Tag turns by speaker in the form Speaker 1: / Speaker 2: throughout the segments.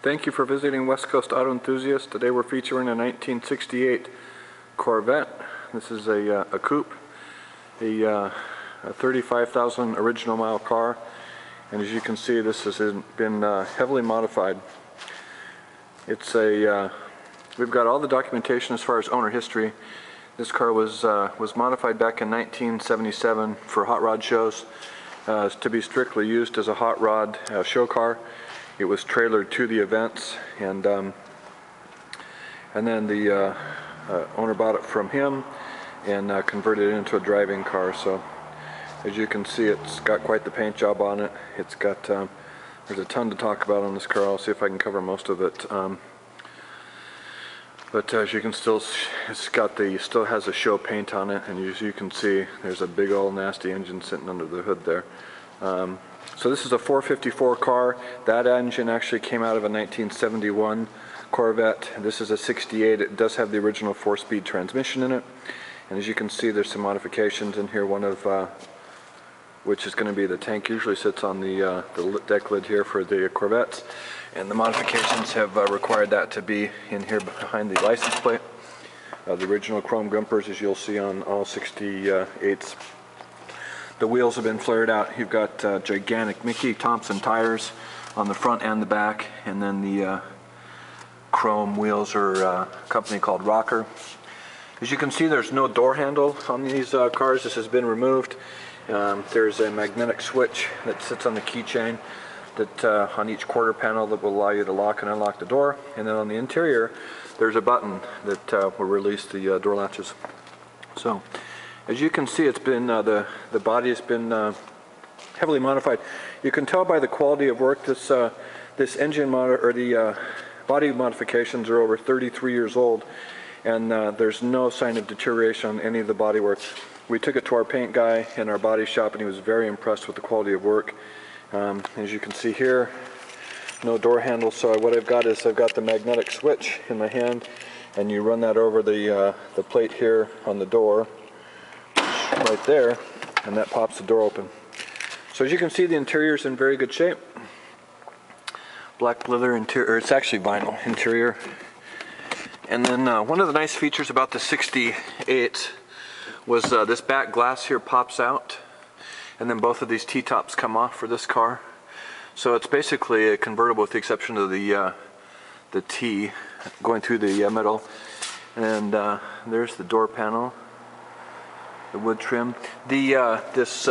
Speaker 1: Thank you for visiting West Coast Auto Enthusiasts. Today we're featuring a 1968 Corvette. This is a coupe, a 35,000 original mile car, and as you can see, this has been heavily modified. It's we've got all the documentation as far as owner history. This car was modified back in 1977 for hot rod shows to be strictly used as a hot rod show car. It was trailered to the events, and then the owner bought it from him and converted it into a driving car. So as you can see, it's got quite the paint job on it. It's got there's a ton to talk about on this car. I'll see if I can cover most of it. But as you can still has a show paint on it, and as you can see, there's a big old nasty engine sitting under the hood there. So this is a 454 car. That engine actually came out of a 1971 Corvette. This is a 68. It does have the original 4-speed transmission in it. And as you can see, there's some modifications in here, one of which is going to be the tank usually sits on the deck lid here for the Corvettes. And the modifications have required that to be in here behind the license plate. The original chrome gumpers, as you'll see on all 68s. The wheels have been flared out. You've got gigantic Mickey Thompson tires on the front and the back, and then the chrome wheels are a company called Rocker. As you can see, there's no door handle on these cars. This has been removed. There's a magnetic switch that sits on the keychain that on each quarter panel that will allow you to lock and unlock the door, and then on the interior there's a button that will release the door latches. So as you can see, it's been the body has been heavily modified. You can tell by the quality of work this engine the body modifications are over 33 years old, and there's no sign of deterioration on any of the body work. We took it to our paint guy in our body shop, and he was very impressed with the quality of work. As you can see here, no door handle. So what I've got is I've got the magnetic switch in my hand, and you run that over the plate here on the door, right there, and that pops the door open. So as you can see, the interior is in very good shape. Black leather interior, or it's actually vinyl interior. And then one of the nice features about the 68 was this back glass here pops out, and then both of these T-tops come off for this car. So it's basically a convertible with the exception of the T going through the middle. And there's the door panel, the wood trim. This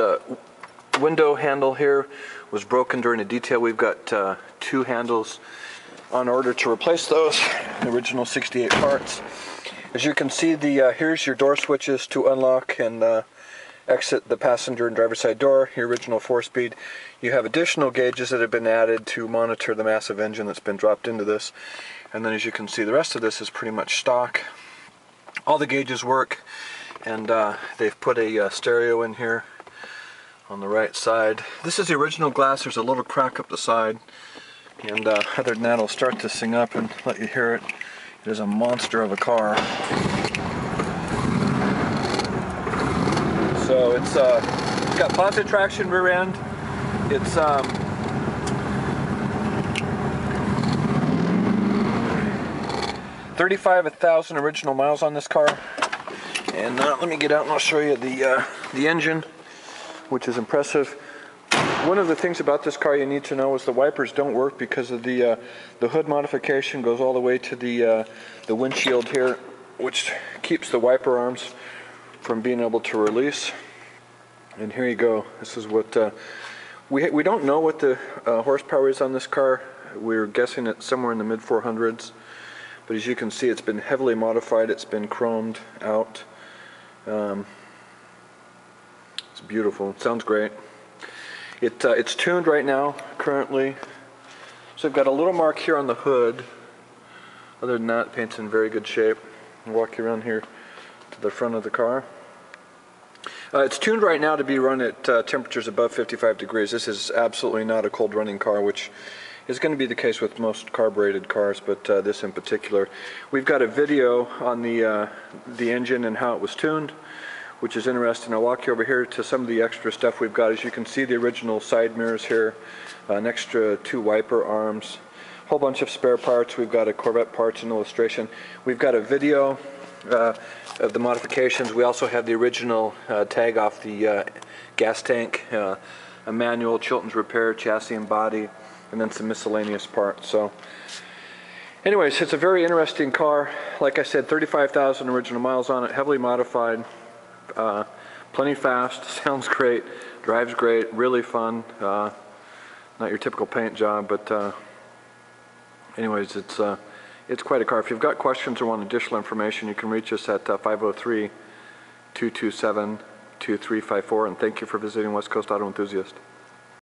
Speaker 1: window handle here was broken during a detail. We've got 2 handles on order to replace those, the original 68 parts. As you can see, here's your door switches to unlock and exit the passenger and driver's side door, your original 4-speed. You have additional gauges that have been added to monitor the massive engine that's been dropped into this. And then as you can see, the rest of this is pretty much stock. All the gauges work, and they've put a stereo in here on the right side. This is the original glass. There's a little crack up the side, and other than that, I'll start this thing up and let you hear it. It is a monster of a car. So it's got positive traction rear end. It's 35,000 original miles on this car. And let me get out and I'll show you the engine, which is impressive. One of the things about this car you need to know is the wipers don't work because of the hood modification goes all the way to the windshield here, which keeps the wiper arms from being able to release. And here you go. This is what we don't know what the horsepower is on this car. We're guessing it's somewhere in the mid 400s, but as you can see, it's been heavily modified. It's been chromed out. It's beautiful. It sounds great. It's tuned right now currently. So I've got a little mark here on the hood. Other than that, paint's in very good shape. I'll walk you around here to the front of the car. It's tuned right now to be run at temperatures above 55 degrees. This is absolutely not a cold running car, which is going to be the case with most carbureted cars, but this in particular. We've got a video on the engine and how it was tuned, which is interesting. I'll walk you over here to some of the extra stuff we've got. As you can see, the original side mirrors here, an extra 2 wiper arms. whole bunch of spare parts. We've got a Corvette parts and illustration. We've got a video of the modifications. We also have the original tag off the gas tank, a manual, Chilton's repair, chassis and body, and then some miscellaneous parts. So anyways, it's a very interesting car. Like I said, 35,000 original miles on it, heavily modified, plenty fast, sounds great, drives great, really fun. Not your typical paint job, but anyways, it's quite a car. If you've got questions or want additional information, you can reach us at 503-227-2354, and thank you for visiting West Coast Auto Enthusiast.